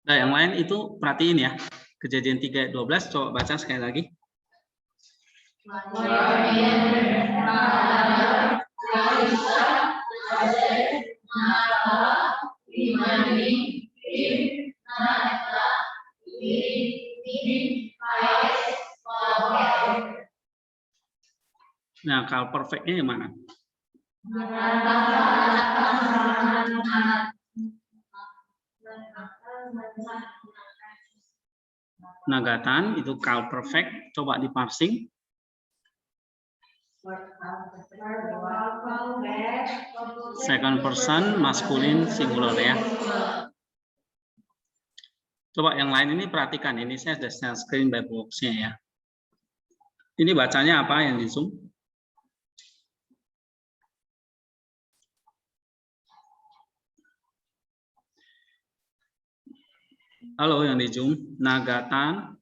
Nah, yang lain itu perhatiin ya. Kejadian 3 ayat 12, coba baca sekali lagi. Nah, kalau perfectnya yang mana? Nagatan itu kal perfect, coba di parsing. Second person maskulin singular ya. Coba yang lain ini perhatikan, ini saya sudah share screen by box-nya ya. Ini bacanya apa yang di Zoom? Halo yang di Zoom, Nagatan.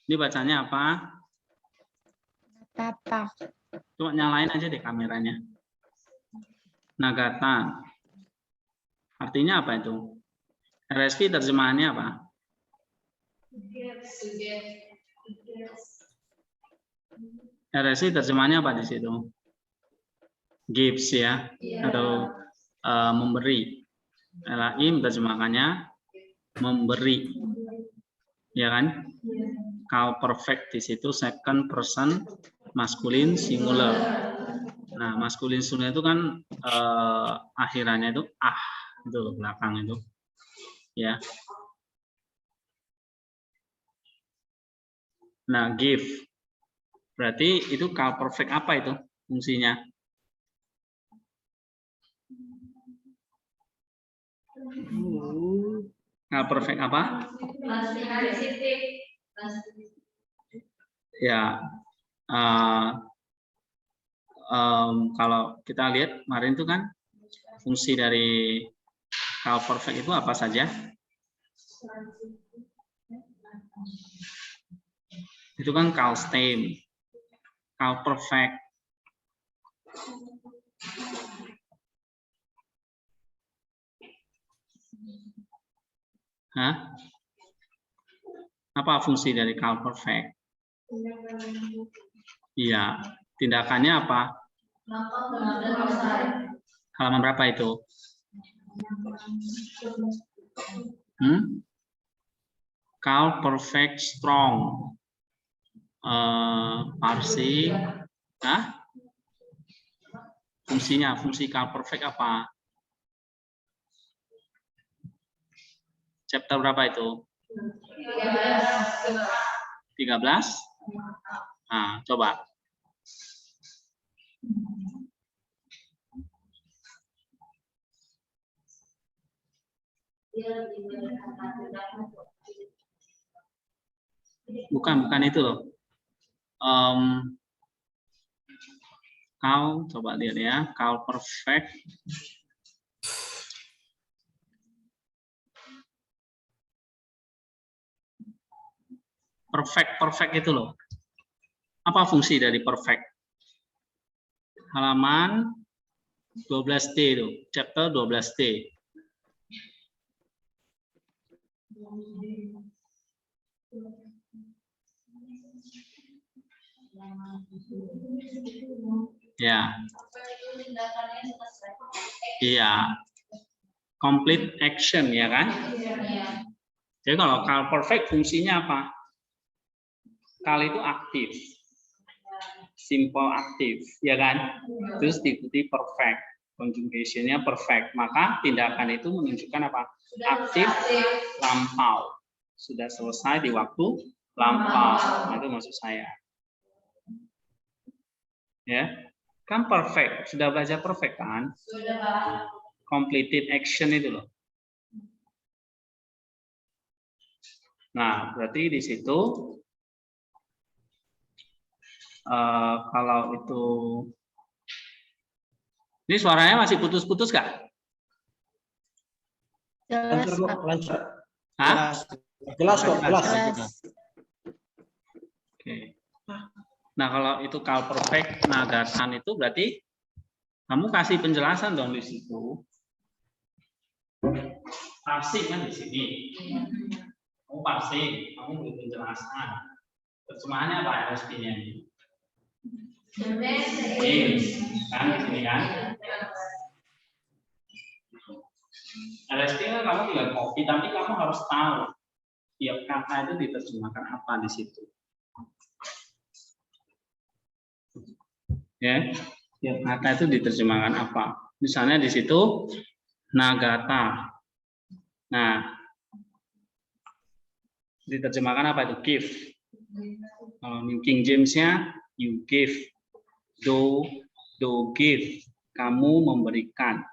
Ini bacanya apa? Tata. Coba nyalain aja deh kameranya. Nagatan. Artinya apa itu? RSV terjemahannya apa? RSV terjemahannya apa di situ? Gives ya, atau memberi. LAIM terjemahannya memberi. Ya kan? Kal perfect di situ second person maskulin singular. Nah, maskulin singular itu kan akhirannya itu itu loh, belakang itu. Ya. Nah, give. Berarti itu kal perfect apa itu fungsinya? Kal perfect apa? Ya, kalau kita lihat kemarin itu kan fungsi dari kal perfect itu apa saja? Itu kan kal stem, kal perfect. Hah? Apa fungsi dari kal perfect? Iya, tindakannya apa? Halaman berapa itu? Kal perfect strong. Parsing. Fungsinya, fungsi kal perfect apa? Chapter berapa itu? 13? Nah, coba. Bukan itu loh. Kal, coba lihat ya, kal perfect. Perfect itu loh. Apa fungsi dari perfect? Halaman 12D itu, chapter 12D. Ya. Iya. Complete action ya kan? Jadi kalau kal perfect fungsinya apa? Kal itu aktif. Simple aktif, ya kan? Terus diikuti perfect. Conjugation-nya perfect. Maka tindakan itu menunjukkan apa? Aktif lampau. Sudah selesai di waktu lampau. Nah, itu maksud saya. Ya, kan perfect. Sudah belajar perfect kan? Sudah. Completed action itu loh. Nah, berarti di situ kalau itu ini suaranya masih putus-putus kak? Lancar. Hah? Jelas kok, jelas. Oke. Nah, kalau itu kal perfect nagatan itu berarti kamu kasih penjelasan dong di situ. Parsing kan di sini. Kamu parsing, kamu beri penjelasan. Terjemahannya apa RSP-nya ini? Kan di sini kan? RSP kan kamu tinggal copy, tapi kamu harus tahu tiap kata itu diterjemahkan apa di situ. Ya, tiap kata itu diterjemahkan apa. Misalnya di situ Nagata. Nah, diterjemahkan apa itu? Give. Kalau King James-nya you give. Do give. Kamu memberikan.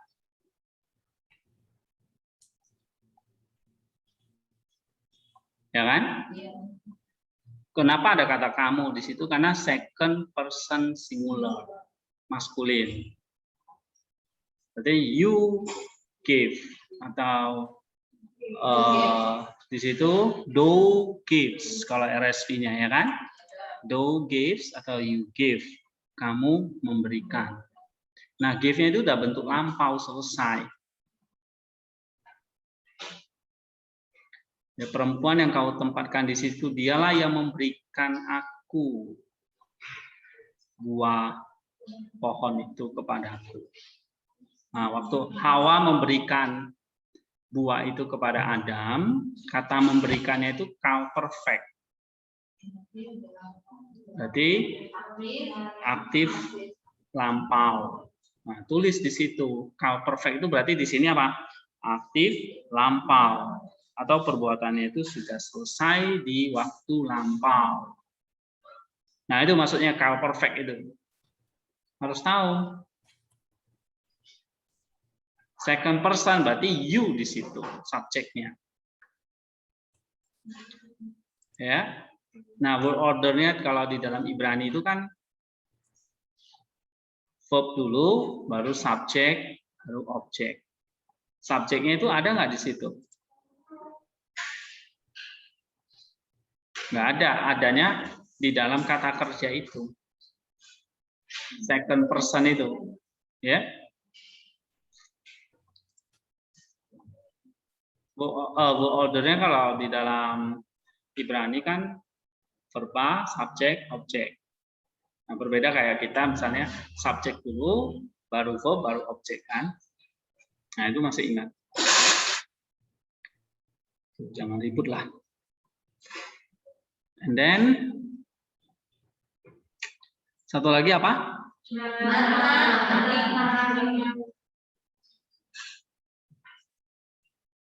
Ya kan? Kenapa ada kata kamu di situ? Karena second person singular, maskulin. Berarti you give atau di situ do gives kalau RSV-nya ya kan? Do gives atau you give. Kamu memberikan. Nah, give-nya itu udah bentuk lampau selesai. Ya, perempuan yang kau tempatkan di situ, dialah yang memberikan aku buah pohon itu kepadaku. Nah, waktu Hawa memberikan buah itu kepada Adam, kata memberikannya itu kau perfect. Berarti aktif lampau. Nah, tulis di situ kau perfect itu berarti di sini apa? Aktif lampau. Atau perbuatannya itu sudah selesai di waktu lampau. Nah, itu maksudnya kau perfect itu. Harus tahu. Second person berarti you di situ, subjeknya. Ya. Nah, word ordernya kalau di dalam Ibrani itu kan verb dulu, baru subjek, baru objek. Subjeknya itu ada nggak di situ? Nggak ada, adanya di dalam kata kerja itu. Second person itu. Ya. Ordernya kalau di dalam Ibrani kan verba, subjek, objek. Nah, berbeda kayak kita misalnya subjek dulu, baru verb, baru objek kan. Nah, itu masih ingat. Jangan ribut lah. And then satu lagi apa?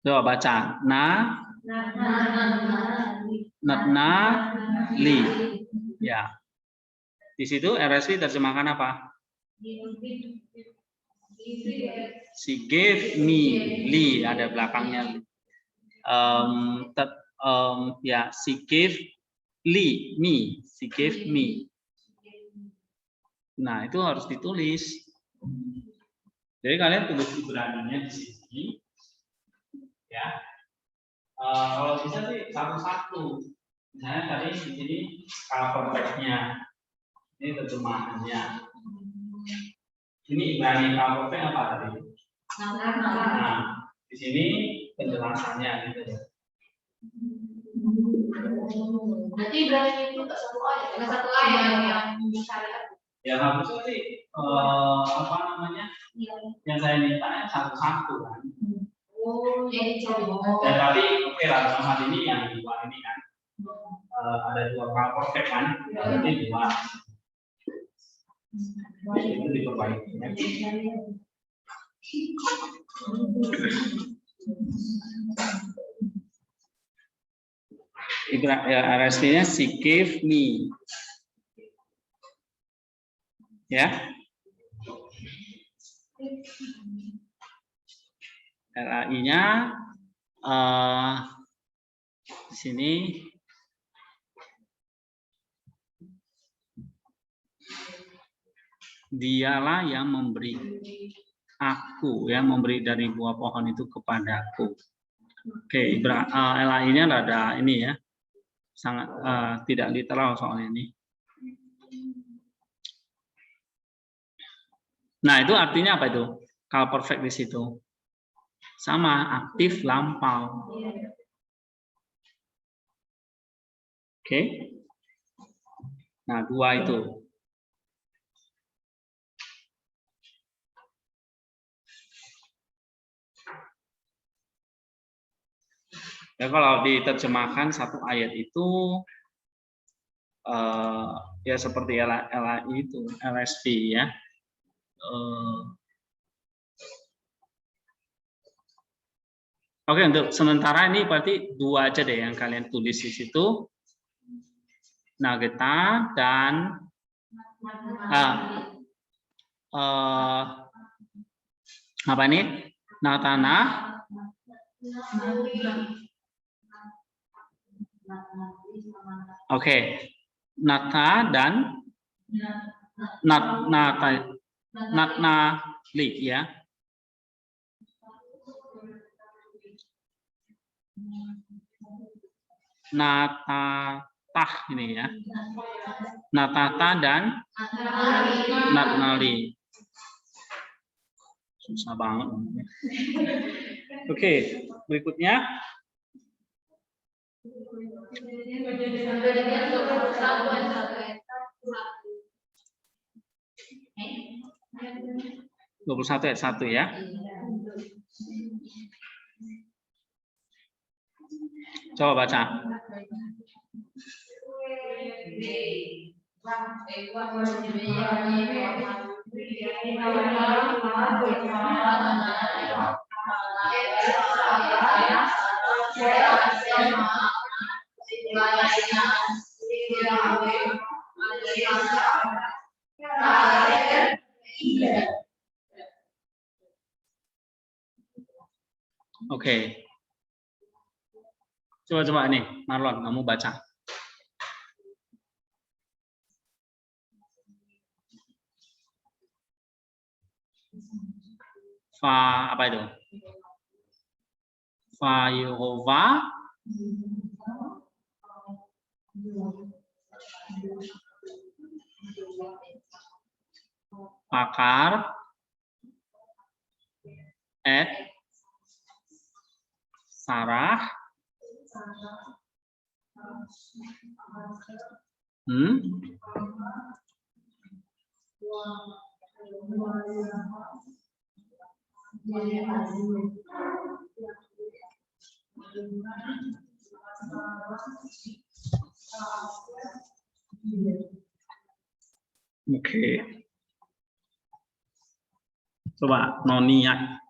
Coba baca. Natna li. Ya. Di situ RSV terjemahkan apa? She gave me. Li ada belakangnya. Ya, she gave li me. She gave me. Nah, itu harus ditulis. Jadi kalian tulis Ibraninya di sini. Ya. Kalau bisa sih satu-satu. Misalnya tadi di sini kalau perfect-nya. Ini terjemahannya. Ini Ibrani kalau perfect apa tadi? Nah, di sini penjelasannya gitu ya. Berarti Ibrani itu tak satu ayat, ada satu ayat yang disyariat. Ya harusnya sih apa namanya? Yang saya minta satu-satu kan. Oh, jadi coba. Dan tadi oke lah sama ini yang dua ini kan. Ada dua kalau perfect kan, berarti dua. Itu diperbaiki. RSV-nya she gave me. Ya. LAI-nya di sini dialah yang memberi aku, yang memberi dari buah pohon itu kepadaku. Oke, LAI-nya ada ini ya, sangat tidak literal soal ini. Nah, itu artinya apa itu? Kalau perfect di situ. Sama, aktif lampau. Oke. Nah, 2 itu. Ya, kalau diterjemahkan satu ayat itu ya seperti LAI itu, LSV ya. Oke, untuk sementara ini berarti 2 aja deh yang kalian tulis di situ. Nageta dan apa ini? Natana. Oke. Nata dan Natnali ya. Natatah ini ya. Natata dan Natnali. Susah banget. Oke, berikutnya. Dua 21 ayat 1 ya. Coba baca. Oke. Coba nih, Marlon, kamu baca. Fa apa itu? Fa Yehova pakar et Sarah Oke. Coba Nonia.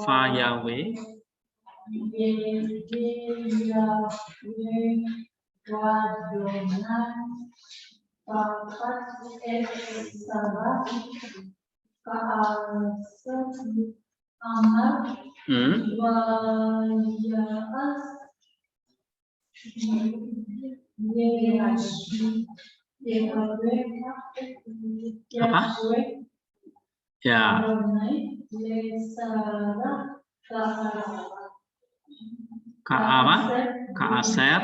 Fa Yahweh. Apa? Ya. Ka apa? Ka Aser.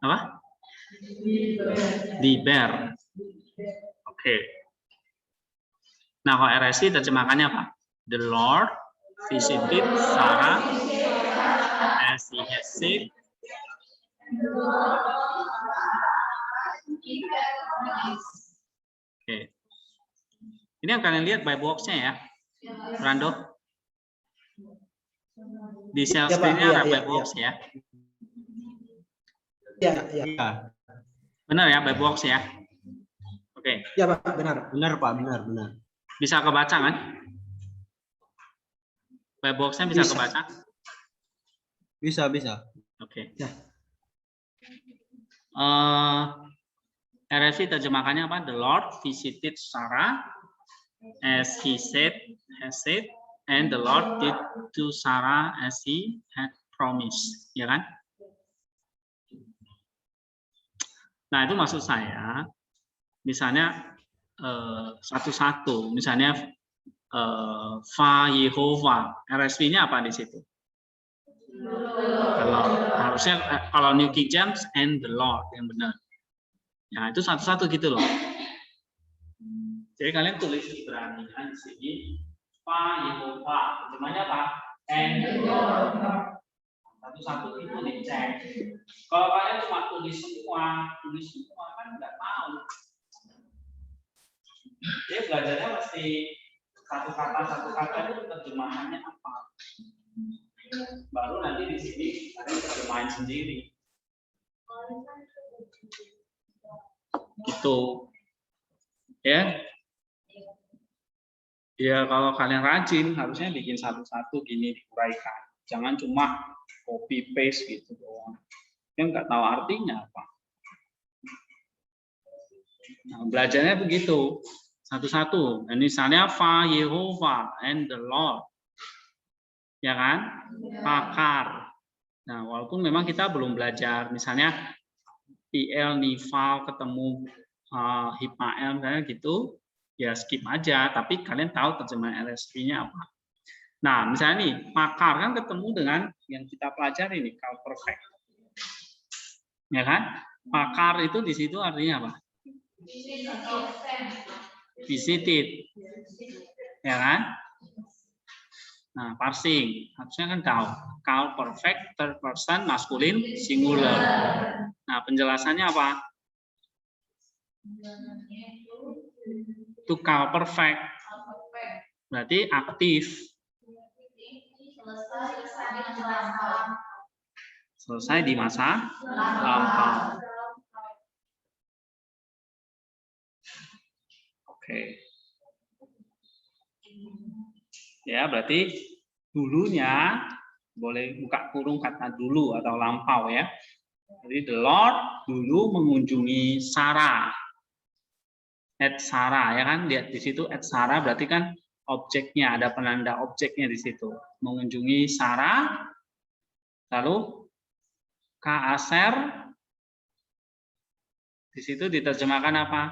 Apa? Diber. Oke. Nah, kalau RSI terjemahannya apa? The Lord visited Sarah as he had said. Oke. Ini yang kalian lihat by box-nya ya, Rando. Di share screen-nya ada by box ya. Iya. Benar ya, by box ya. Oke. Iya, Pak, benar. Benar, Pak, benar. Bisa kebaca kan? By box-nya bisa kebaca? Bisa. Oke. Ya. RSI terjemahannya apa? The Lord visited Sarah as he said, and the Lord did to Sarah as he had promised, ya kan? Nah, itu maksud saya, misalnya satu-satu, misalnya Fa Yehova, RSV-nya apa di situ? The Lord. Harusnya kalau New King James and the Lord yang benar. Ya, itu satu-satu gitu loh. Jadi kalian tulis Ibrani-nya di sini. Fa Yehova. Terjemahnya apa? And the Lord. Satu-satu itu dicek. Kalau kalian cuma tulis semua kan nggak tahu. Jadi belajarnya mesti satu kata itu terjemahannya apa. Baru nanti di sini kalian terjemahin sendiri. Gitu. Ya. Ya kalau kalian rajin harusnya bikin satu-satu gini diuraikan. Jangan cuma copy paste gitu doang. Yang nggak tahu artinya apa. Nah, belajarnya begitu. Satu-satu. Dan misalnya Fa Yehova and the Lord. Ya kan? Pakar. Nah, walaupun memang kita belum belajar misalnya PL Nival ketemu Hipael misalnya gitu. Ya skip aja, tapi kalian tahu terjemahan LSP-nya apa. Nah, misalnya nih, pakar kan ketemu dengan yang kita pelajari nih, call perfect. Ya kan? Pakar itu di situ artinya apa? Visited. Ya kan? Nah, parsing. Harusnya kan tahu. Call perfect, third person, maskulin, singular. Nah, penjelasannya apa? Itu call perfect. Berarti aktif. Selesai di masa lampau. Oke. Ya, berarti dulunya boleh buka kurung kata dulu atau lampau ya. Jadi the Lord dulu mengunjungi Sarah. At Sarah ya kan, lihat di situ at Sarah berarti kan objeknya, ada penanda objeknya di situ. Mengunjungi Sarah, lalu Kaaser, di situ diterjemahkan apa?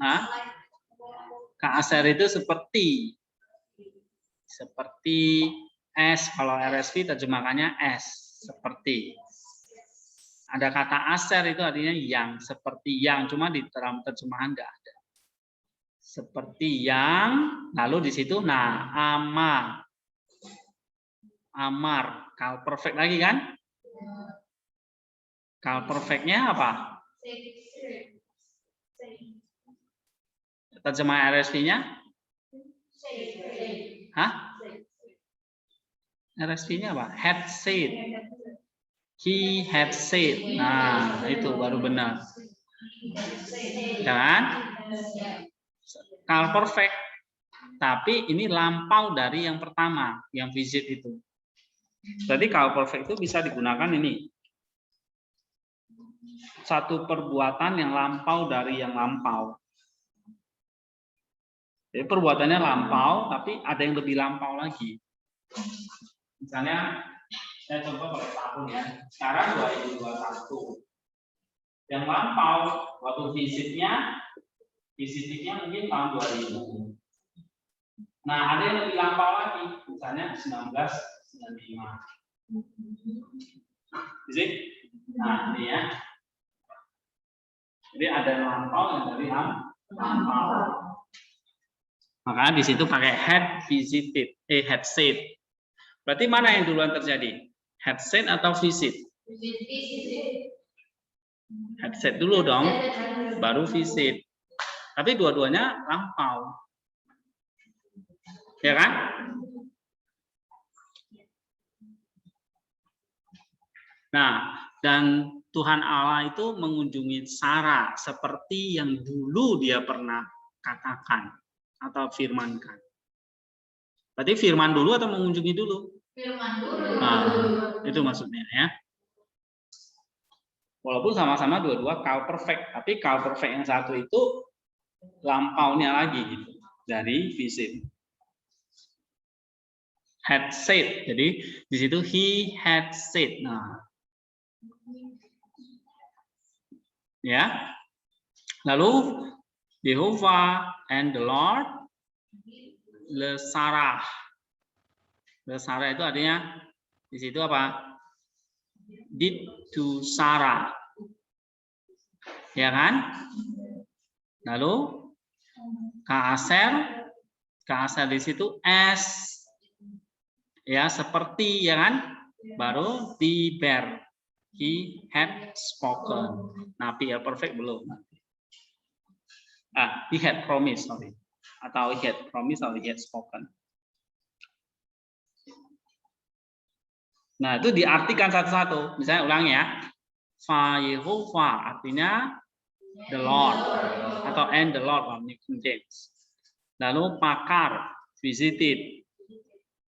Hah? Kaaser itu seperti S, kalau RSV terjemahannya S, seperti. Ada kata aser itu artinya yang, seperti yang, cuma di dalam terjemahan enggak ada. Seperti yang, lalu di situ nah, amar, call perfect lagi kan? Call perfect-nya apa? Terjemahan RSV-nya? Hah? RSV-nya apa? Had said. He had said. Nah, itu baru benar. Ya kan? Call perfect. Tapi ini lampau dari yang pertama, yang visit itu. Jadi call perfect itu bisa digunakan ini. Satu perbuatan yang lampau dari yang lampau. Jadi perbuatannya lampau, tapi ada yang lebih lampau lagi. Misalnya, saya coba pakai tahun ya. Sekarang 2021. Yang lampau, waktu visitnya mungkin tahun 2000. Nah, ada yang lebih lampau lagi. Misalnya 1995. Jadi, nah ini ya. Jadi ada yang lampau yang dari lampau. Maka di situ pakai had visited, had said. Berarti mana yang duluan terjadi? Had said atau visit? Had said dulu dong, baru visit. Tapi dua-duanya lampau. Ya kan? Nah, dan Tuhan Allah itu mengunjungi Sarah seperti yang dulu dia pernah katakan atau firmankan. Berarti firman dulu atau mengunjungi dulu? Firman dulu. Nah, itu maksudnya ya. Walaupun sama-sama dua-dua call perfect, tapi call perfect yang satu itu lampaunya lagi gitu dari visit. Had said, jadi di situ he had said. Nah, ya. Lalu Jehovah and the Lord le Sarah. Le Sarah itu artinya di situ apa? did to Sarah. Ya kan? Lalu Kak Aser di situ as, ya seperti, ya kan? Baru the bear, he had spoken. Nah, PR perfect belum. He had promised, sorry. Atau he had promised atau he had spoken. Nah, itu diartikan satu-satu. Misalnya ulang ya. Fa Yehovah artinya the Lord atau and the Lord of King James. Lalu pakar visited,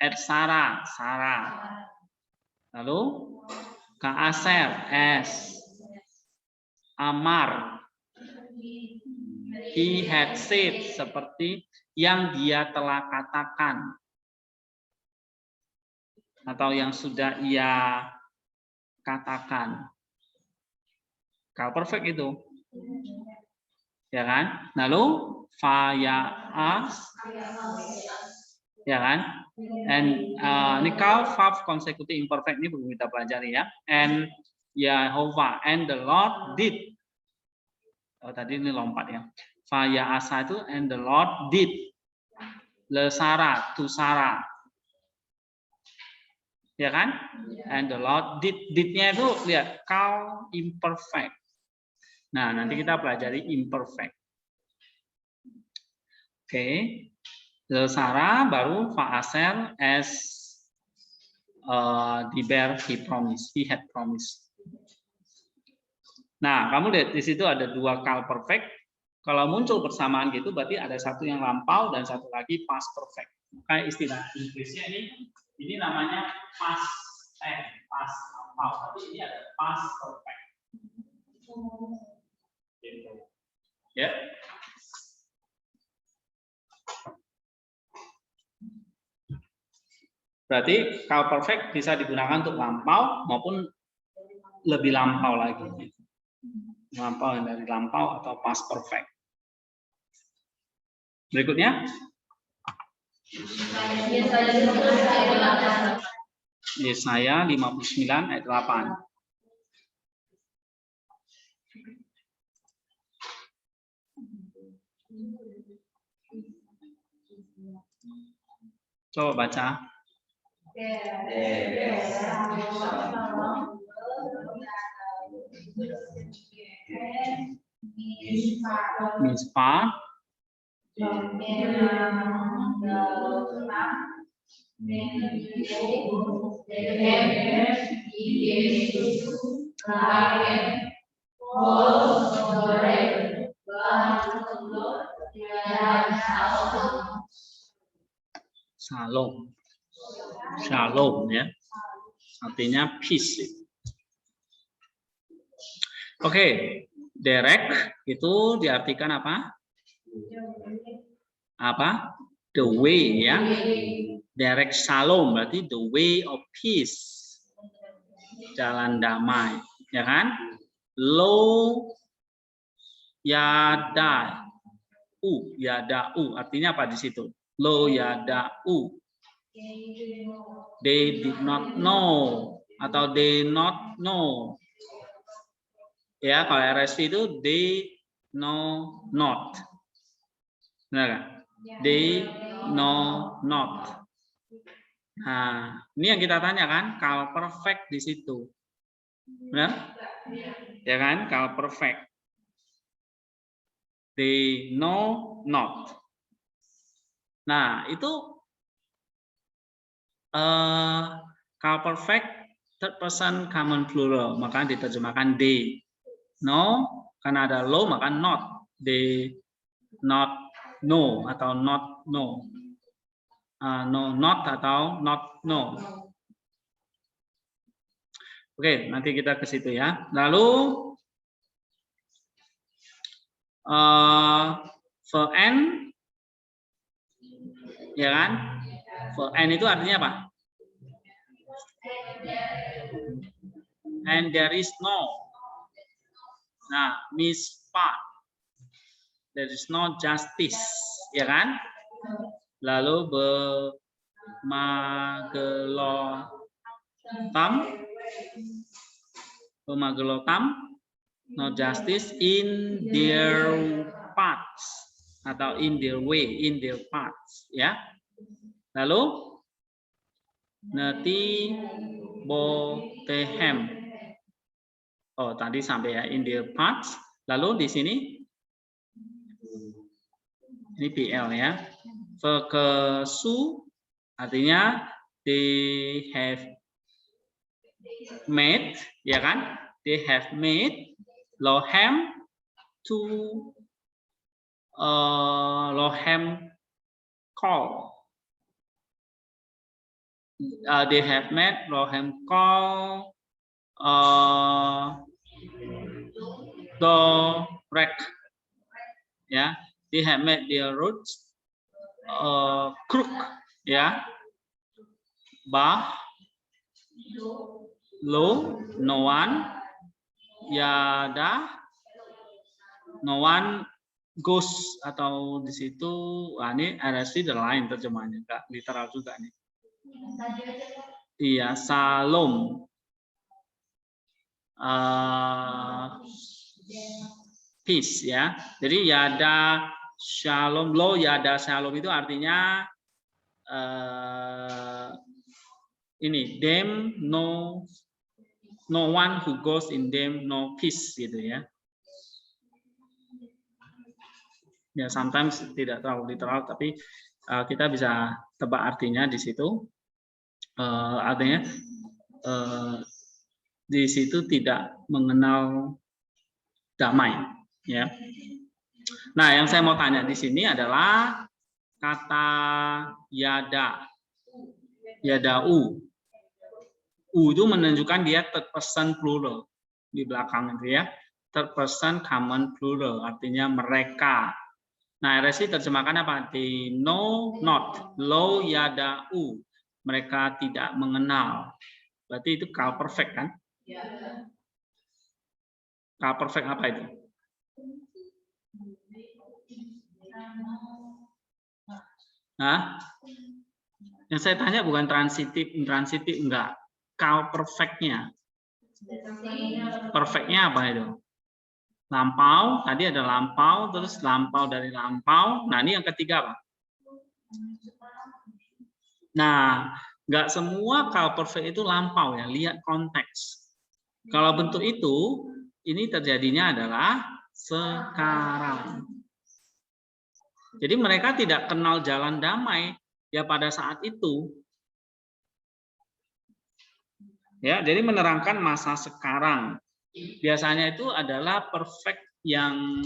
at Sarah. Lalu Kak Aser as, Amar he had said, seperti yang dia telah katakan atau yang sudah ia katakan. Kalau perfect itu, ya kan? Lalu Fayaas, ya kan? And ini kalau verb consecutive imperfect ini belum kita pelajari ya. And Yehovah and the Lord did. Oh, tadi ini lompat ya. Fayaasa itu and the Lord did. Le Sarah to Sarah. Ya kan? And the Lord did. Did-nya itu lihat kau imperfect. Nah, nanti kita pelajari imperfect. Oke. Le Sarah baru Fa'aser as the bear he promised. He had promised. Nah, kamu lihat di situ ada dua kal perfect. Kalau muncul bersamaan gitu, berarti ada satu yang lampau dan satu lagi past perfect. Kayak istilah Inggrisnya ini namanya past lampau. Tapi ini ada past perfect. Gitu. Ya. Berarti kal perfect bisa digunakan untuk lampau maupun lebih lampau lagi. Lampau yang dari lampau atau past perfect. Berikutnya. Yesaya 59 ayat 8. Coba baca. Mispa. Shalom. Shalom ya. Artinya peace. Oke, direct itu diartikan apa? Apa? The way ya. Direct shalom berarti the way of peace. Jalan damai, ya kan? Lo yada artinya apa di situ? Lo yada they did not know atau they not know. Ya, kalau RSV itu they know not. Benar kan? They know not. Nah, ini yang kita tanyakan, kalau perfect di situ. Benar? Ya kan? Kalau perfect. They know not. Nah, itu kalau perfect third person common plural, maka diterjemahkan they. No, karena ada lo maka not. They not know atau not know. No, not atau not know. Oke, nanti kita ke situ ya. Lalu verb n, ya kan? Verb n itu artinya apa? And there is no. Nah, mispa. There is no justice, ya kan? Lalu bemagelotam. Pemagelotam, no justice in their paths atau in their way, in their paths, ya. Lalu neti botehem. Oh, tadi sampai ya in their paths. Lalu di sini ini PL ya. Fekesu artinya they have made, ya kan? They have made lohem to lohem call. They have made lohem call dorek, ya. They have made their roots crook, ya. Bah lo, no one, yada, no one goes, atau di situ, ini RSV the lain terjemahannya, enggak literal juga nih. Iya, salom, peace, ya. Jadi yada shalom, lo yada shalom itu artinya ini them no one who goes in them no peace gitu ya. Ya sometimes tidak terlalu literal tapi kita bisa tebak artinya di situ. Artinya di situ tidak mengenal damai ya. Nah, yang saya mau tanya di sini adalah kata yada. Yadau. U itu menunjukkan dia third person plural di belakang itu ya. Third person common plural artinya mereka. Nah, RSI terjemahkan apa? They know not. Lo yadau. Mereka tidak mengenal. Berarti itu call perfect kan? Call perfect apa itu? Hah? Yang saya tanya bukan transitif, intransitif, enggak. Call perfect-nya. Perfect-nya apa itu? Lampau, tadi ada lampau, terus lampau dari lampau. Nah, ini yang ketiga apa? Nah, enggak semua call perfect itu lampau ya, lihat konteks. Kalau bentuk itu, ini terjadinya adalah sekarang. Jadi mereka tidak kenal jalan damai ya pada saat itu. Ya, jadi menerangkan masa sekarang. Biasanya itu adalah perfect yang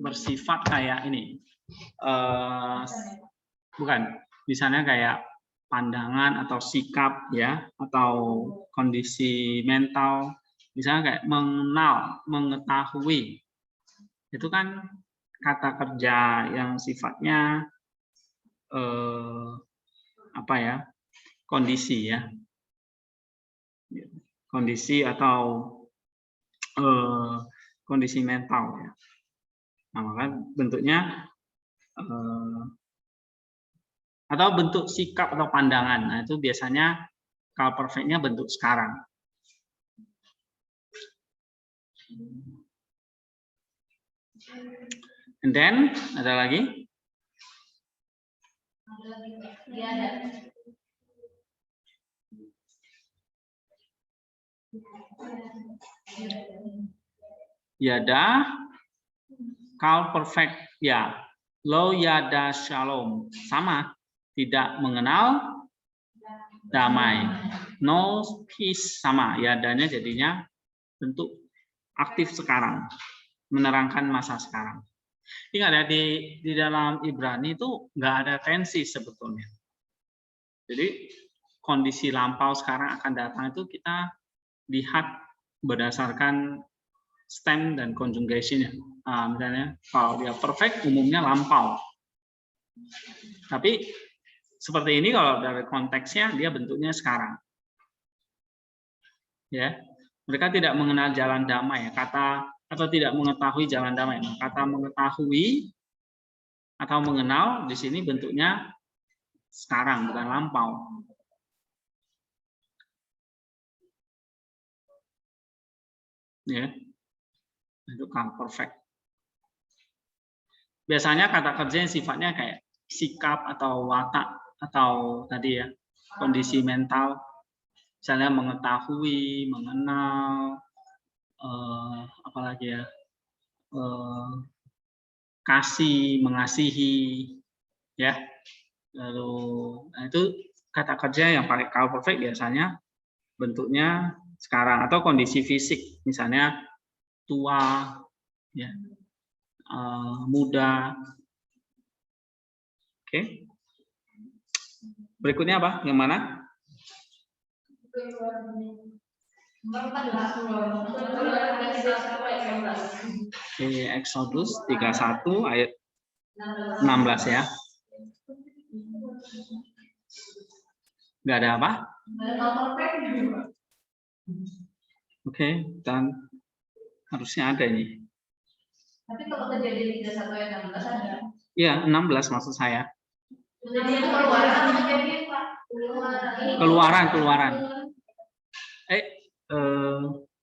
bersifat kayak ini. Bukan, misalnya kayak pandangan atau sikap ya, atau kondisi mental. Misalnya kayak mengenal, mengetahui. Itu kan kata kerja yang sifatnya apa ya, kondisi ya, kondisi atau kondisi mental ya. Nah, maka bentuknya atau bentuk sikap atau pandangan. Nah, itu biasanya call perfect-nya bentuk sekarang. And then ada lagi? Yada, call perfect ya. Lo yada shalom, sama, tidak mengenal damai. No peace, sama, yadanya jadinya bentuk aktif sekarang, menerangkan masa sekarang. Ingat ya, di dalam Ibrani itu nggak ada tensi sebetulnya. Jadi kondisi lampau sekarang akan datang itu kita lihat berdasarkan stem dan conjugation-nya. Nah, misalnya kalau dia perfect umumnya lampau. Tapi seperti ini kalau dari konteksnya dia bentuknya sekarang. Ya. Mereka tidak mengenal jalan damai, kata atau tidak mengetahui jalan damai. Kata mengetahui atau mengenal di sini bentuknya sekarang bukan lampau. Ya, itu count perfect. Biasanya kata kerja yang sifatnya kayak sikap atau watak atau tadi ya kondisi mental, misalnya mengetahui, mengenal, apalagi ya, kasih, mengasihi, ya. Lalu nah itu kata kerja yang pakai count perfect biasanya bentuknya sekarang, atau kondisi fisik, misalnya tua, ya, muda. Oke. Berikutnya apa? Yang mana? Oke, Exodus 31 ayat 16 ya. Nggak ada apa? Oke, dan harusnya ada ini. Tapi kalau kejadian 31 ayat 16 ada. Iya, 16 maksud saya. Kejadian keluaran atau kejadian Pak? Keluaran.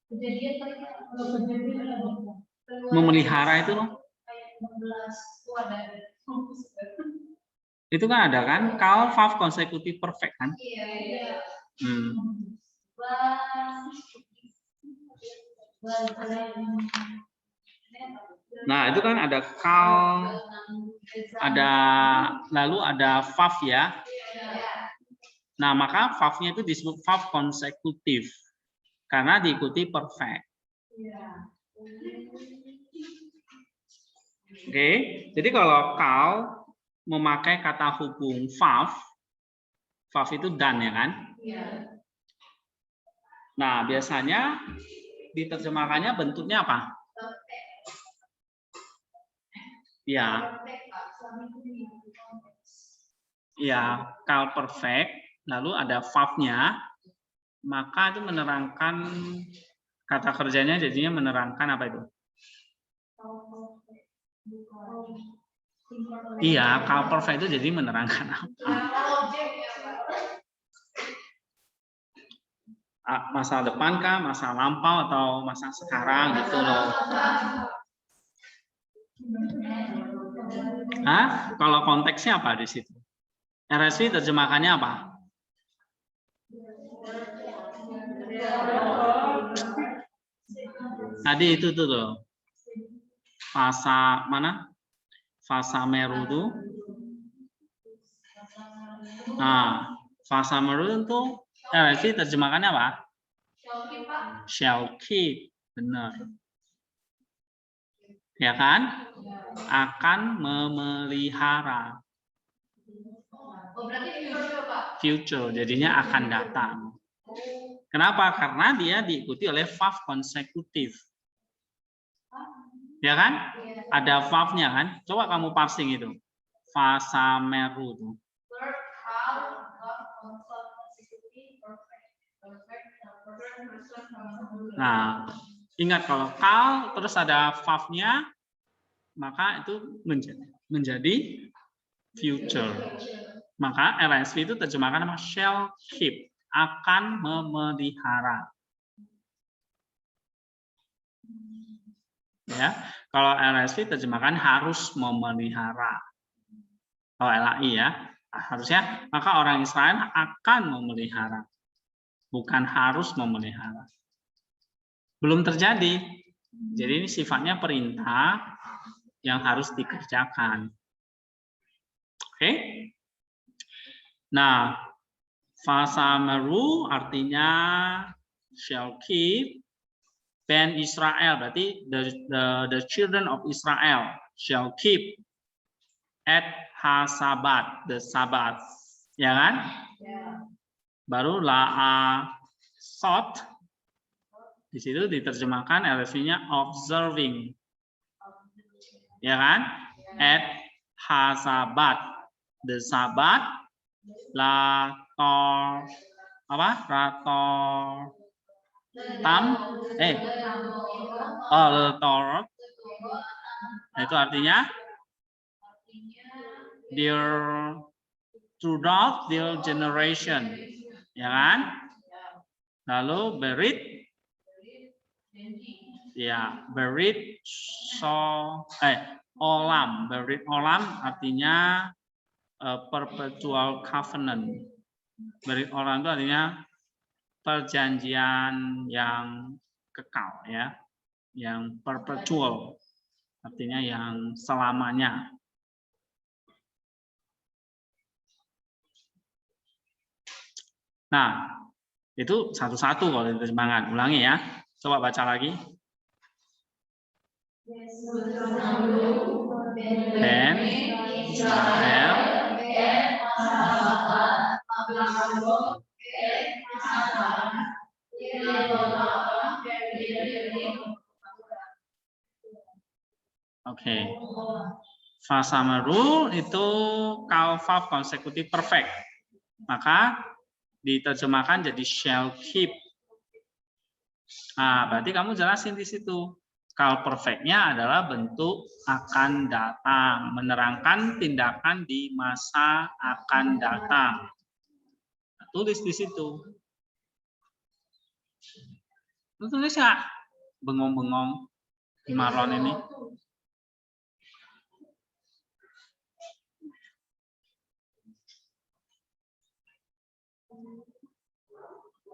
Kejadian Memelihara itu loh. ayat 16 itu ada. Itu kan ada kan? Call verb consecutive perfect kan? Iya. Nah, itu kan ada call, ada lalu ada verb ya. Nah, maka verb-nya itu disebut verb konsekutif karena diikuti perfect. Oke, jadi kalau call memakai kata hubung verb itu done ya kan? Nah, biasanya diterjemahkannya bentuknya apa? Ya, call perfect, lalu ada verb-nya, maka itu menerangkan kata kerjanya jadinya menerangkan apa itu? Iya, call perfect itu jadi menerangkan apa? Masa depan kah, masa lampau atau masa sekarang gitu loh. Kalau konteksnya apa di situ? RSV terjemahkannya apa? Tadi itu tuh loh. Fasa mana? Fasa meru tuh. Nah, fasa meru itu RSV terjemahkannya apa? Shall keep. Benar. Ya kan? Akan memelihara. Future, jadinya akan datang. Kenapa? Karena dia diikuti oleh verb konsekutif. Ya kan? Ada verb-nya kan? Coba kamu parsing itu. Fasa meru tuh. Nah, ingat kalau call terus ada verb-nya, maka itu menjadi future. Maka RSV itu terjemahkan nama shall keep, akan memelihara. Ya, kalau RSV terjemahkan harus memelihara. Kalau LAI ya, harusnya maka orang Israel akan memelihara, bukan harus memelihara. Belum terjadi. Jadi ini sifatnya perintah yang harus dikerjakan. Oke? Nah, fasa meru artinya shall keep. Ben Israel berarti the children of Israel shall keep at Hasabat, the Sabat, ya kan? Baru sot di situ diterjemahkan LSV-nya observing, ya kan? At Hasabat, the Sabat, Rator Torot, itu artinya throughout their generation, ya kan? Lalu berit Ya, berit olam. Berit olam artinya perpetual covenant. Berit olam itu artinya perjanjian yang kekal, ya, yang perpetual, artinya yang selamanya. Nah, itu satu-satu kalau diterjemahkan. Ulangi ya. Coba baca lagi. Ben Israel Oke. Fasamaru itu verb konsekutif perfect. Maka diterjemahkan jadi shall keep. Nah, berarti kamu jelasin di situ. Kal perfectnya adalah bentuk akan datang, menerangkan tindakan di masa akan datang. Nah, tulis di situ. Lu tulis ya? Bengong-bengong di Marlon ini.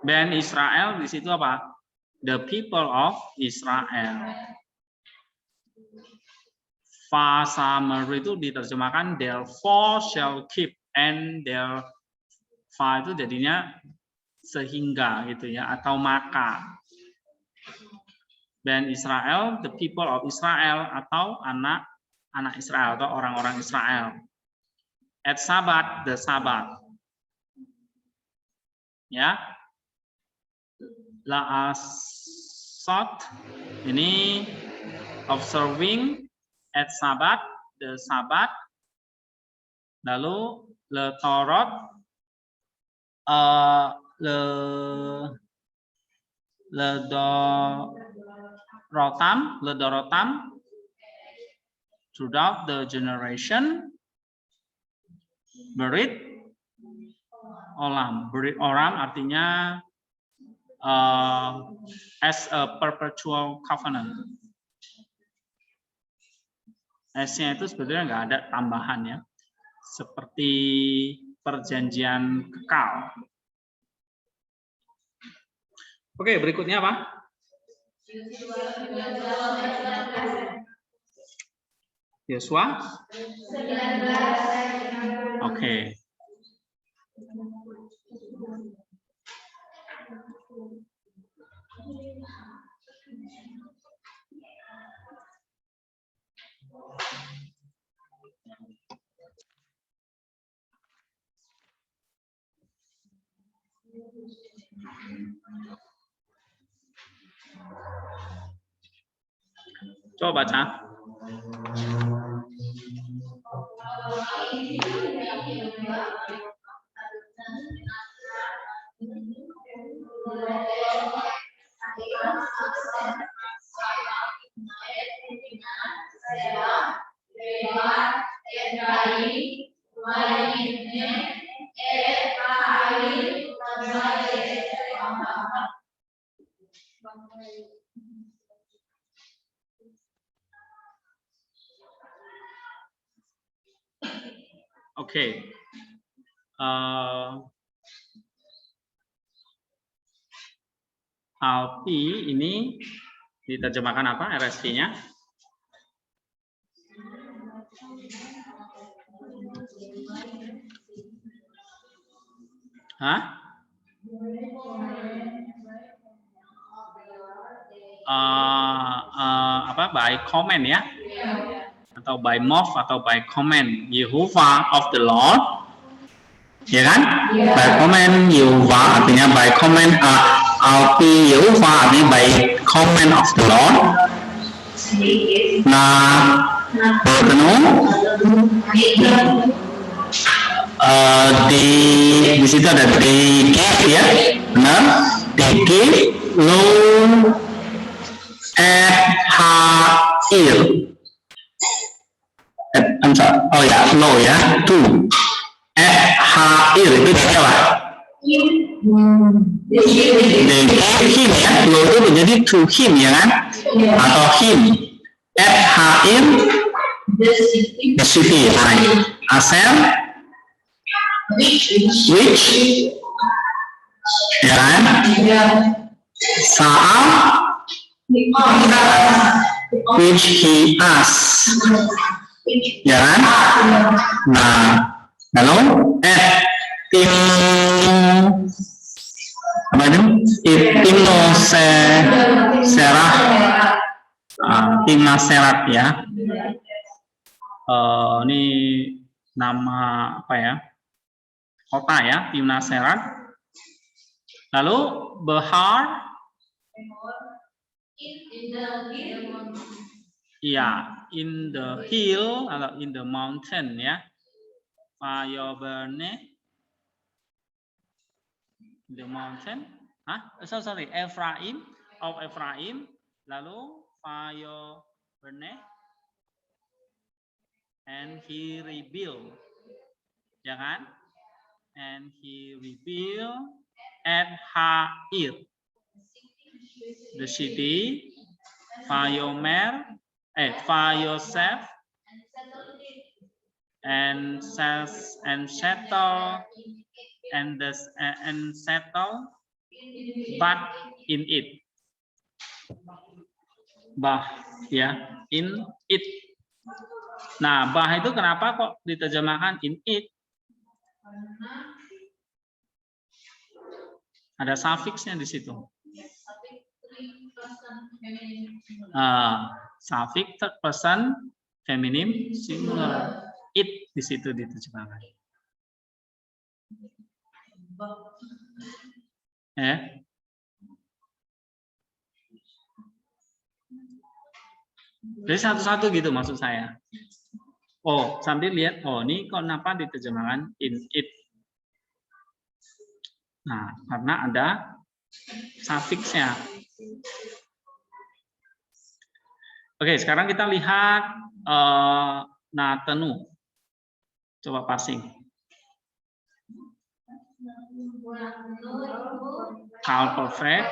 Ben Israel di situ apa? The people of Israel. Fasamaru itu diterjemahkan therefore shall keep, and therefore itu jadinya sehingga gitu ya, atau maka. Ben Israel, the people of Israel, atau anak Israel atau orang-orang Israel. At Sabat, the Sabat. Ya. La'asot ini observing at Sabat, the Sabat. Lalu le Torot, le Dorotam throughout the generation. Berit olam. Berit olam artinya as a perpetual covenant. S-nya itu sebetulnya nggak ada tambahan ya, seperti perjanjian kekal. Oke, berikutnya apa? Yosua? Oke. Coba baca. Oke. Alpi ini diterjemahkan apa RSV-nya? Hah? Apa? By comment ya? Atau by mouth atau by comment. Yehovah of the Lord, ya kan? By comment Yehovah artinya by comment. Alpi Yehovah artinya by comment of the Lord. Nah, bertemu di situ ada they give ya, benar? They give lo hair. Oh ya, lo ya, tuh. Hair itu dia apa? They gave him ya, go itu menjadi to him ya kan, atau him. At in the city, right? Asal which ya kan? Saat which he asked ya kan? Nah, lalu Timnaserat ya. Ini nama apa ya? Kota ya, Timnaserat. Lalu Behar, iya, in the hill atau in the mountain ya. Fayoberne, the mountain. Sorry, Ephraim, of Ephraim. Lalu Fayoberne, and he rebuilt, ya kan? And he rebuilt at Ha'ir, the city, Fayosef, and settle, but in it, bah ya, in it. Nah, bah itu kenapa kok diterjemahkan in it? Ada sufiksnya di situ. Suffix third person feminim singular, it di situ diterjemahkan. Jadi satu-satu gitu maksud saya. Oh, sambil lihat, oh ini kok kenapa diterjemahkan in it? Nah, karena ada sufiksnya. Oke, sekarang kita lihat natenu. Coba passing. Call perfect.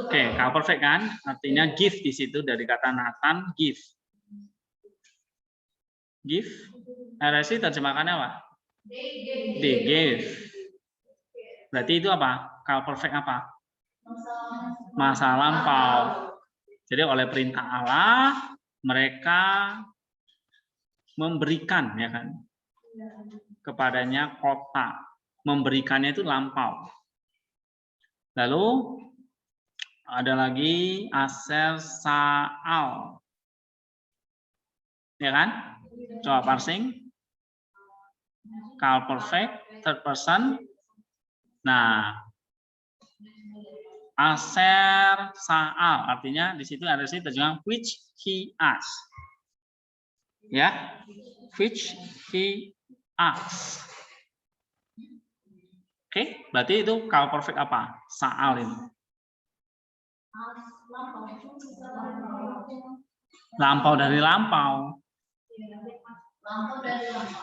Oke, call perfect kan? Artinya give di situ dari kata Nathan, give. Give. RSI terjemahkannya apa? They gave. Berarti itu apa? Call perfect apa? Masa lampau. Jadi oleh perintah Allah mereka memberikan ya kan kepadanya kota. Memberikannya itu lampau. Lalu ada lagi asal saal. Ya kan? Coba parsing. Call perfect third person. Nah, aser saal artinya di situ ada sih terjemahan which he asked. Ya, which he asked. Oke, berarti itu call perfect apa? Saal ini. Lampau dari lampau.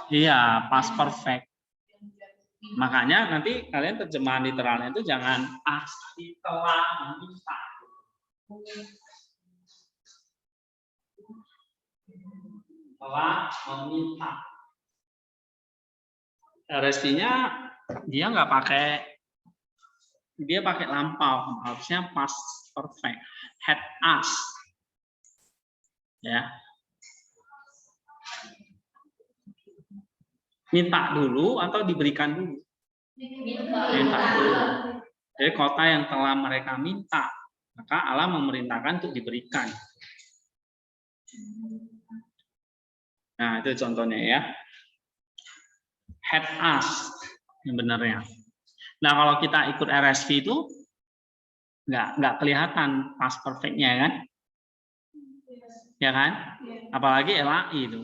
Iya, past perfect. Makanya nanti kalian terjemahan literalnya itu jangan pasti telah meminta. Telah meminta. RSP-nya dia nggak pakai, dia pakai lampau, harusnya past perfect. Had asked. Ya. Minta dulu atau diberikan dulu? Minta dulu. Jadi kota yang telah mereka minta, maka Allah memerintahkan untuk diberikan. Nah, itu contohnya ya. Had asked yang benarnya. Nah, kalau kita ikut RSV itu nggak kelihatan past perfect-nya kan? Ya kan? Apalagi LAI itu.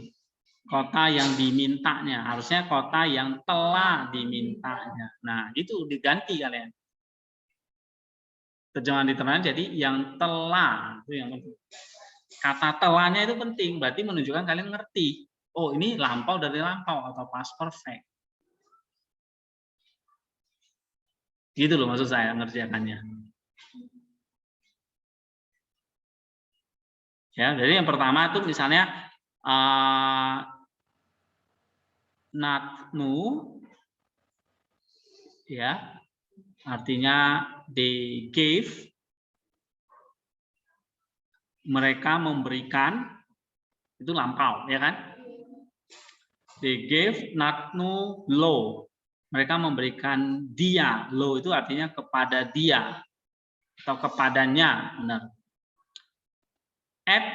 Kota yang dimintanya, harusnya kota yang telah dimintanya. Nah, itu diganti kalian. Terjemahan literalnya jadi yang telah, itu yang penting. Kata telahnya itu penting, berarti menunjukkan kalian ngerti. Oh, ini lampau dari lampau atau past perfect. Gitu loh maksud saya ngerjakannya. Ya, jadi yang pertama itu misalnya not new, ya, artinya they gave, mereka memberikan, itu lampau, ya kan? They gave not new law, mereka memberikan dia, law itu artinya kepada dia atau kepadanya, benar. At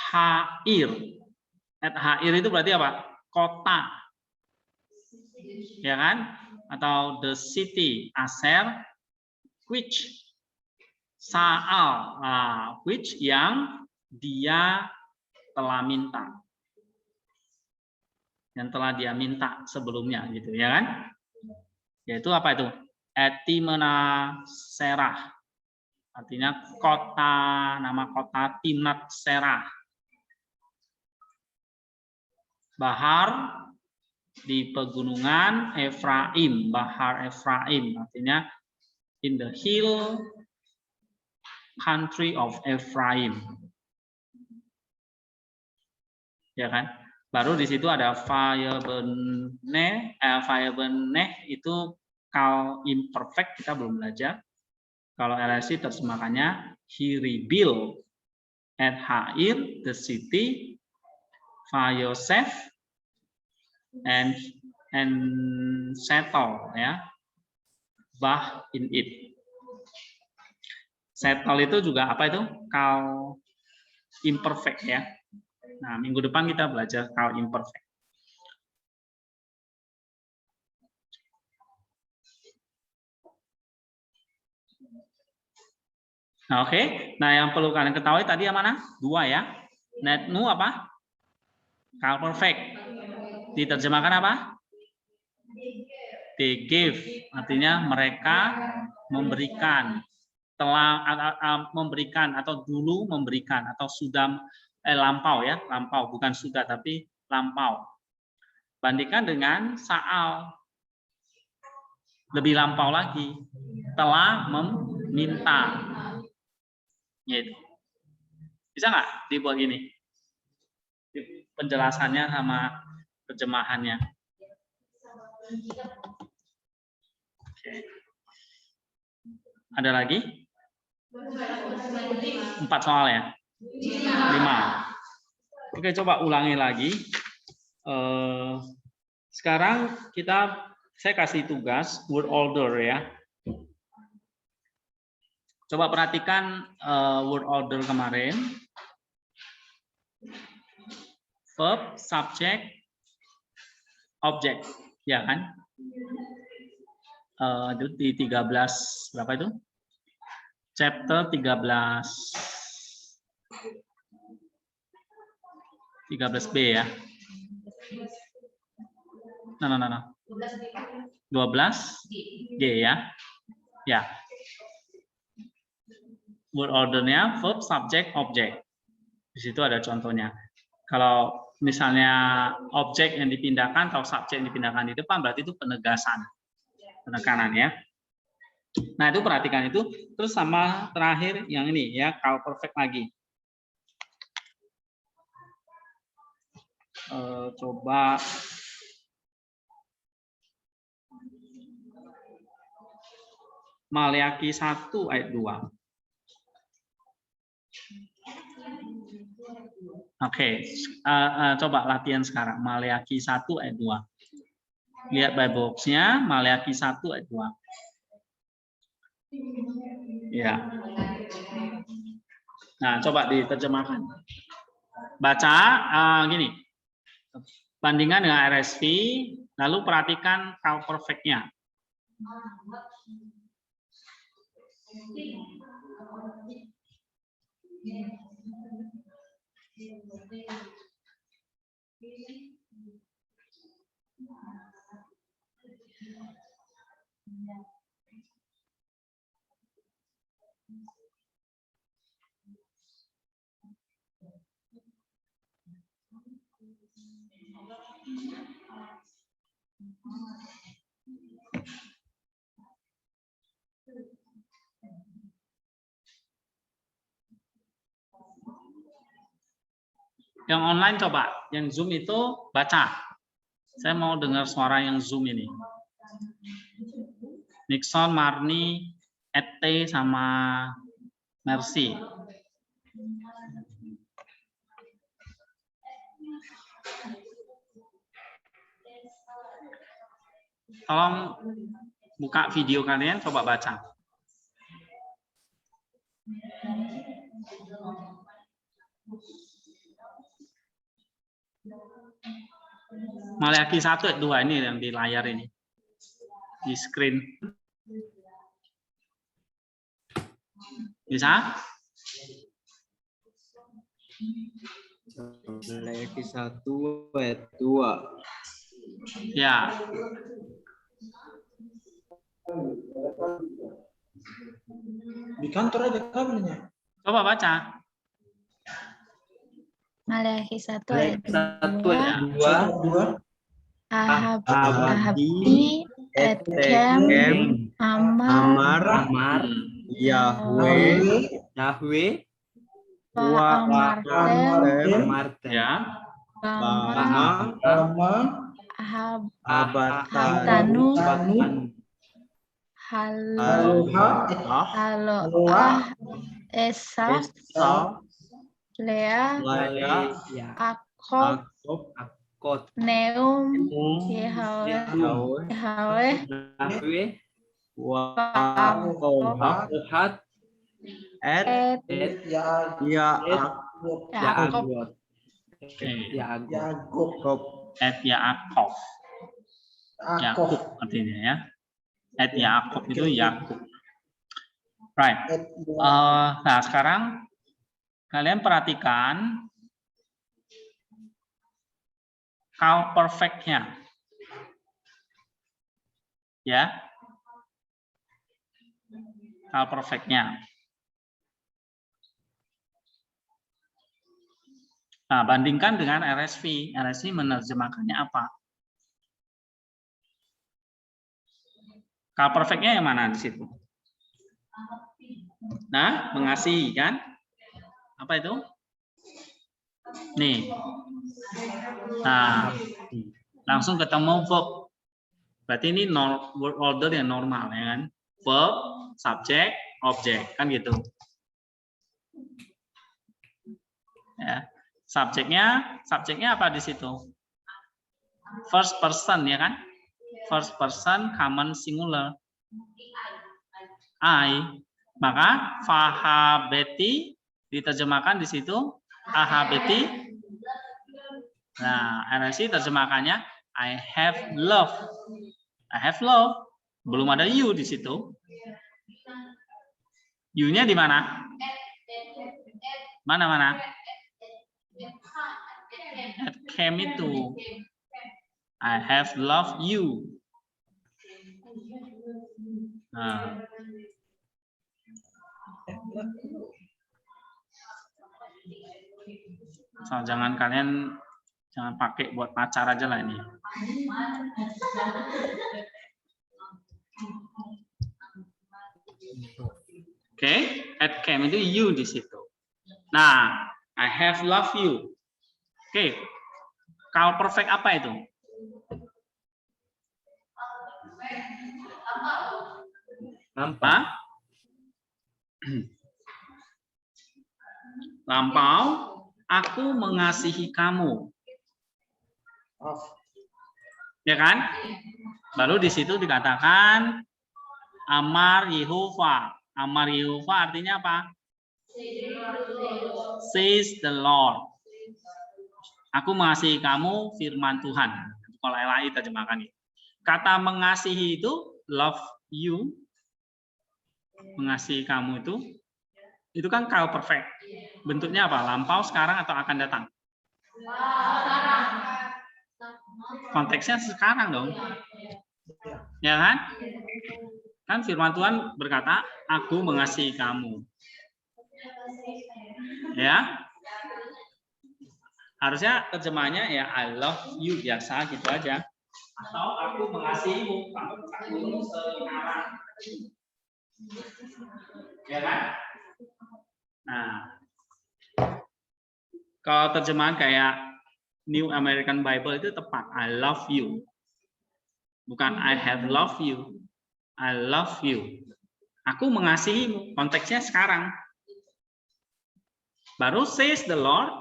Hair, at Hair itu berarti apa? Kota, ya kan? Atau the city, Aser, which Saal, which yang dia telah minta, yang telah dia minta sebelumnya, gitu ya kan? Yaitu apa itu? Etimena Serah, artinya kota, nama kota Timnat Serah. Bahar di pegunungan Efraim, Bahar Efraim, artinya in the hill country of Ephraim, ya kan? Baru di situ ada Fayebeneh itu kal imperfect, kita belum belajar. Kalau LSI terjemahannya he rebuilt at Hair the city, Fayosef and settle, ya, bah in it. Settle itu juga apa itu? Kal imperfect, ya. Nah, minggu depan kita belajar kal imperfect. Nah, oke. Nah, yang perlu kalian ketahui tadi yang mana? Dua, ya. Net nu apa? Kal perfect. Diterjemahkan apa? They gave, artinya mereka memberikan, telah memberikan atau dulu memberikan atau sudah lampau, ya, lampau, bukan sudah tapi lampau. Bandingkan dengan Saal, lebih lampau lagi, telah meminta. Gitu. Bisa nggak dibuat gini? Penjelasannya sama terjemahannya. Oke. Ada lagi? 4 soal, ya? 5. Oke, coba ulangi lagi. Sekarang saya kasih tugas word order, ya. Coba perhatikan word order kemarin. Verb, subject, object, ya kan? Itu di 13 berapa itu? Chapter 13B, ya. Nah. 12G, ya. Ya. Word ordernya verb, subject, object. Di situ ada contohnya. Kalau misalnya objek yang dipindahkan atau subjek yang dipindahkan di depan, berarti itu penegasan, penekanan, ya. Nah, itu perhatikan itu. Terus sama terakhir yang ini, ya, kal perfect lagi. Coba Maleakhi 1 ayat 2. Oke, coba latihan sekarang. Maleakhi 1 ayat 2. Lihat by box-nya, Maleakhi 1 ayat 2. Ya. Nah, coba diterjemahkan. Baca gini. Bandingkan dengan RSV, lalu perhatikan kal perfect-nya. Yang online coba, yang Zoom itu baca. Saya mau dengar suara yang Zoom ini. Nixon, Marni, Ete, sama Mercy. Tolong buka video kalian, coba baca. Maleakhi 1 ayat 2 ini yang di layar ini. Di screen. Bisa? Maleakhi 1 ayat 2. Ya. Di kantor aja kabelnya. Coba baca. Maleakhi 1 ayat 2. Dua. Ahabdi, Edkem, Amar, Yahweh, wa Amartem, Ya. Bama, Abatanu, Haloah, Esa, Lea, Akob, Neum, Yahweh, Wahat, Et, Yaakov, Yakub. Et Yaakov. Yakub artinya ya. Et Yaakov itu Yakub. Right. Nah sekarang kalian perhatikan call perfect-nya. Ya. Call perfect-nya. Nah, bandingkan dengan RSV. RSV menerjemahkannya apa? Call perfect-nya yang mana di situ? Nah, mengasihi kan? Apa itu? Nih. Nah, langsung ketemu verb. Berarti ini word order yang normal ya kan? Verb, subject, object kan gitu. Ya. Subjeknya apa di situ? First person ya kan? First person common singular. I. Maka fahabeti diterjemahkan di situ ahabeti. Nah, RSI terjemahkannya I have love. I have love. Belum ada you di situ. You-nya di mana? Mana? At came itu. I have loved you. Nah. So, jangan pakai buat pacar aja lah ini. Oke, at came itu you di situ. Nah, I have loved you. Oke, call perfect apa itu? Lampau. Lampau, aku mengasihi kamu. Ya kan? Baru di situ dikatakan Amar Yehova. Amar Yehova artinya apa? Says the Lord. Aku mengasihi kamu, firman Tuhan. Kalau LAI terjemahkan itu. Kata mengasihi itu love you. Mengasihi kamu itu kan call perfect. Bentuknya apa? Lampau, sekarang, atau akan datang? Konteksnya sekarang dong. Ya kan? Kan firman Tuhan berkata, aku mengasihi kamu. Ya. Harusnya terjemahnya ya I love you, biasa gitu aja. Atau aku mengasihimu, kamu sekarang. Ya kan? Nah, Kalau terjemahan kayak New American Bible itu tepat. I love you. Bukan I have loved you. I love you. Aku mengasihimu. Konteksnya sekarang. Baru says the Lord.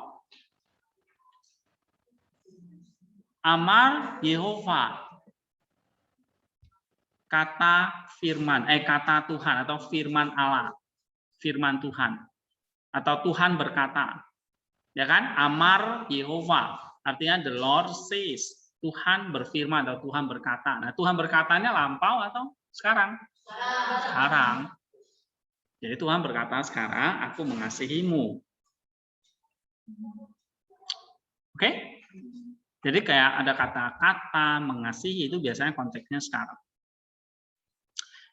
Amar Yehova. Kata firman, kata Tuhan atau firman Allah. Firman Tuhan. Atau Tuhan berkata. Ya kan? Amar Yehova. Artinya the Lord says. Tuhan berfirman atau Tuhan berkata. Nah, Tuhan berkatanya lampau atau sekarang? Sekarang. Jadi Tuhan berkata sekarang, aku mengasihimu. Oke? Jadi kayak ada kata-kata mengasihi itu biasanya konteksnya sekarang.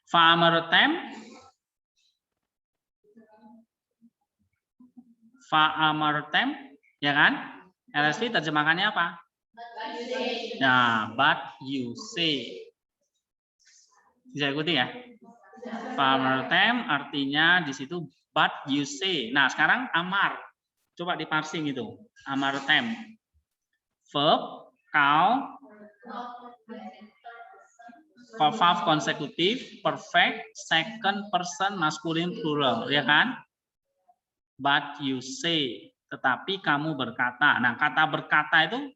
Fa'amartem. Fa'amartem, ya kan? LSV terjemahannya apa? Nah, but you say. Bisa ikuti ya? Fa'amartem artinya di situ but you say. Nah, sekarang amar. Coba diparsing itu. Amartem. Verb, kau. Verb konsekutif, perfect, second person, maskulin, plural. Ya kan? But you say. Tetapi kamu berkata. Nah, kata berkata itu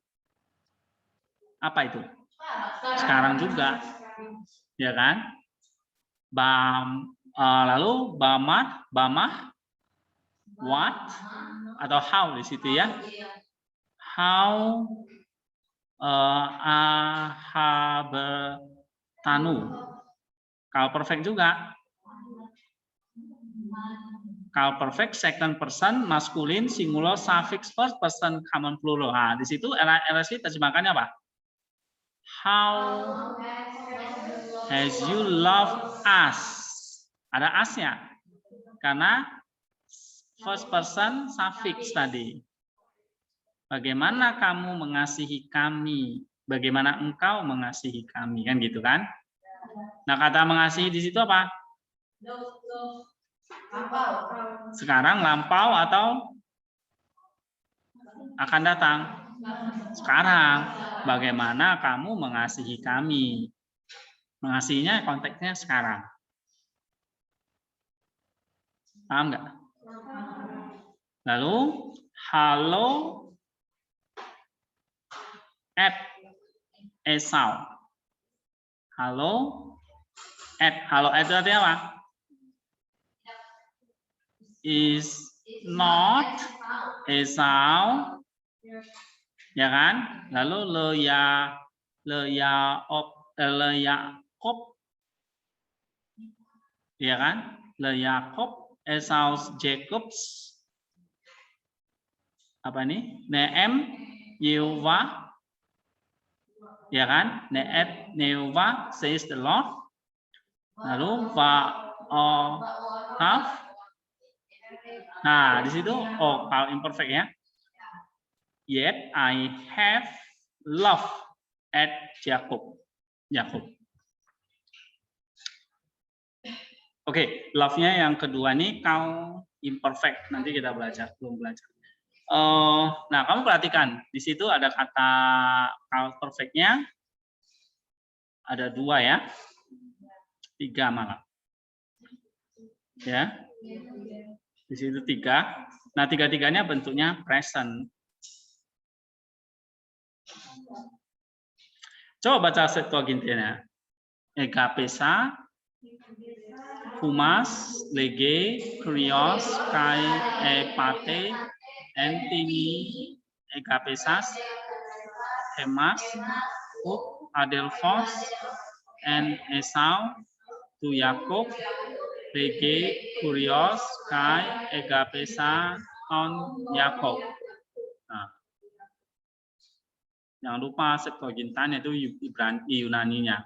apa itu? Sekarang juga. Ya kan? Lalu bamah, what atau how di situ ya? How ahabetanu. Kalau perfect juga. Kalau perfect second person maskulin singular suffix first person common plural. Nah, di situ LSV terjemahkannya apa? How has you love us? Ada asnya. Karena first person suffix tadi. Bagaimana kamu mengasihi kami? Bagaimana engkau mengasihi kami? Kan gitu kan? Nah, kata mengasihi di situ apa? Sekarang lampau atau akan datang? Sekarang. Bagaimana kamu mengasihi kami? Mengasihinya konteksnya sekarang. Paham nggak? Lalu, halo at Esau. Halo at itu artinya apa? Is not Esau, ya kan? Lalu Yakob, ya kan? Yakob, Esau, Jacobs, apa ini? Neem, Yehovah, ya kan? Yehovah says the Lord. Lalu have. Nah, di situ kalau imperfect ya. Yet I have love at Jacob. Oke, love-nya yang kedua nih kau imperfect. Nanti kita belum belajar. Nah, kamu perhatikan di situ ada kata kau perfect-nya ada 2 ya. 3 malah. Ya. Di situ 3. Nah, 3-3-nya bentuknya present. Coba baca Septuaginta. Egapesa, humas, lege, kurios, kai, epate, entini, egapesas, hemas, up, adelphos, and Esau, to Yakob, lege, kurios, kai, egapesa, on Yakob. Nah, jangan lupa Septuagintanya itu Yunaninya.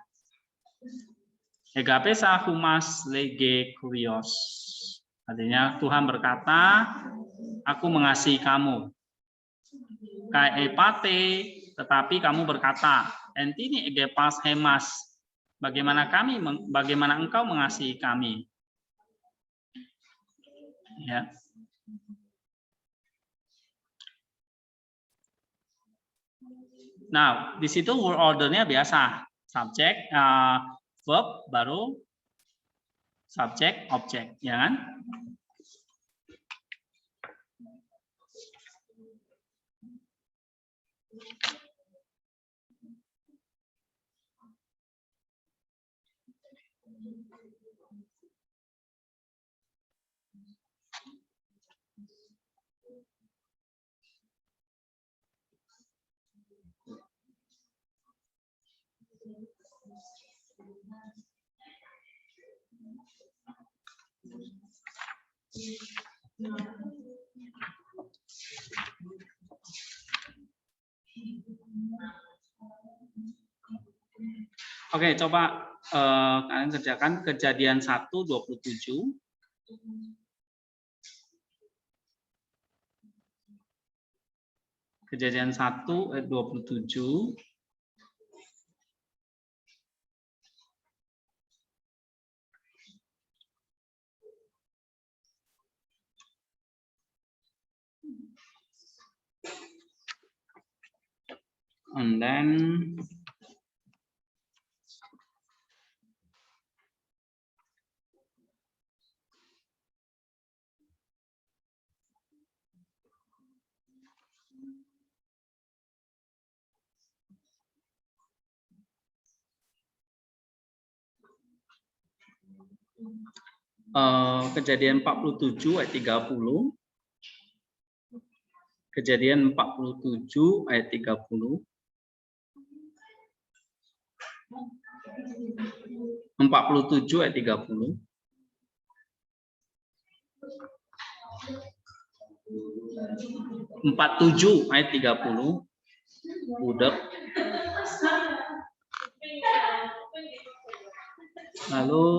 Egapesa humas lege kurios. Artinya Tuhan berkata, aku mengasihi kamu. Kai epate, tetapi kamu berkata, entini egepas hemas. Bagaimana engkau mengasihi kami? Ya. Nah, di situ word ordernya biasa. Subjek, verb, baru subjek, objek, ya kan? Oke, coba kalian kerjakan kejadian 1:27. Kejadian 1:27. And then kejadian 47 ayat 30. Kejadian 47 ayat 30. 47 ayat 30. 47 ayat 30. Budak. Lalu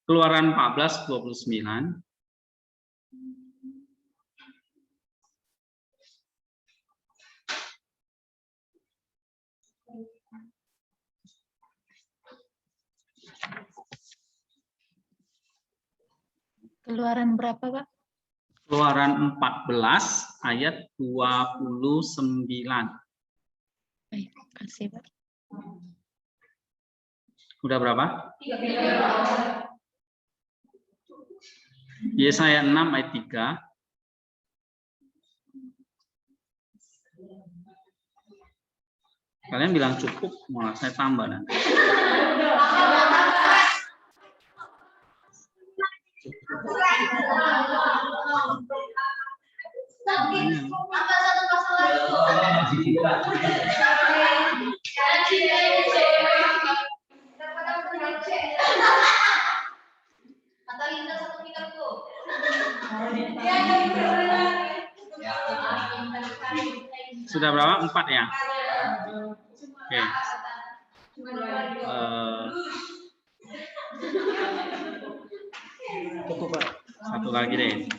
Keluaran 14:29. Keluaran berapa, Pak? Keluaran 14 ayat 29. Baik, kasih, Pak. Udah berapa? Yesaya 6 ayat 3. Kalian bilang cukup, malah saya tambah nanti. Sudah berapa? 4 ya? Oke. Cukup, Pak. Satu lagi deh.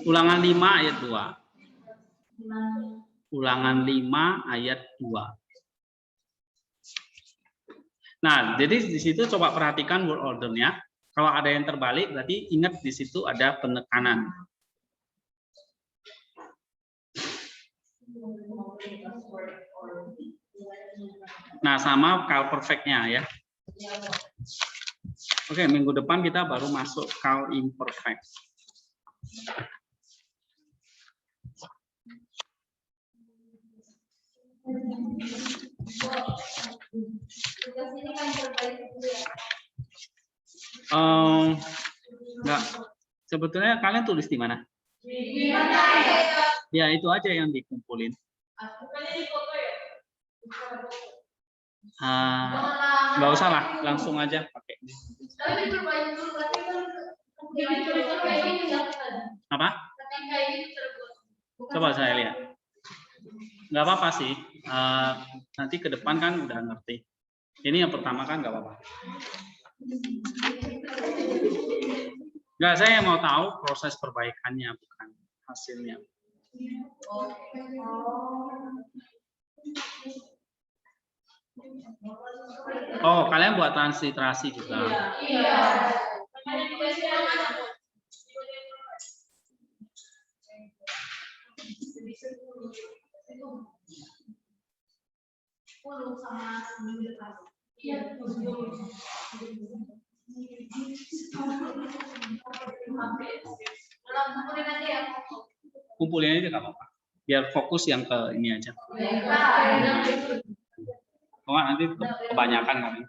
Ulangan 5 ayat 2. Ulangan 5 ayat 2. Nah, jadi di situ coba perhatikan word ordernya. Kalau ada yang terbalik, berarti ingat di situ ada penekanan. Nah, sama call perfect-nya ya. Oke, minggu depan kita baru masuk call imperfect. Enggak. Sebetulnya kalian tulis di mana? Ya, itu aja yang dikumpulin. Nggak usah lah, langsung aja pakai. Apa? Coba saya lihat. Nggak apa-apa sih. Nanti ke depan kan udah ngerti. Ini yang pertama kan nggak apa-apa. Nggak, saya mau tahu proses perbaikannya, bukan hasilnya. Oh, kalian buat transliterasi juga. Kumpulin aja nggak apa-apa. Biar fokus yang ke ini aja. Oh, nanti kebanyakan kali.